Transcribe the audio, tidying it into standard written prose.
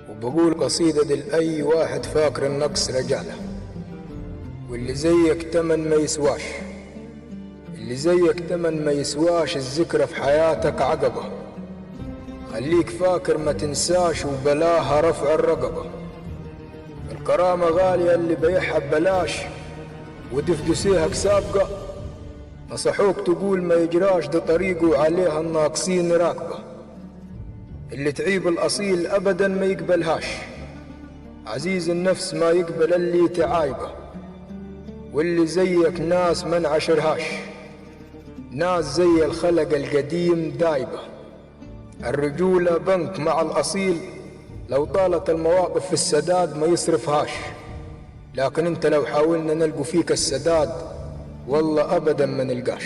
وبقول قصيدة لأي واحد فاكر النقص رجاله، واللي زيك تمن ما يسواش، اللي زيك تمن ما يسواش الذكرى في حياتك عقبة. خليك فاكر ما تنساش وبلاها رفع الرقبة. الكرامة غالية اللي بيعها ببلاش ودفدسيها بسابقة. نصحوك تقول ما يجراش ده طريقه عليها الناقصين راكبة. اللي تعيب الأصيل أبدا ما يقبلهاش، عزيز النفس ما يقبل اللي تعايبه. واللي زيك ناس ما نعشرهاش، ناس زي الخلق القديم دايبة. الرجولة بنك مع الأصيل، لو طالت المواقف في السداد ما يصرفهاش. لكن انت لو حاولنا نلقوا فيك السداد والله أبدا ما نلقاش.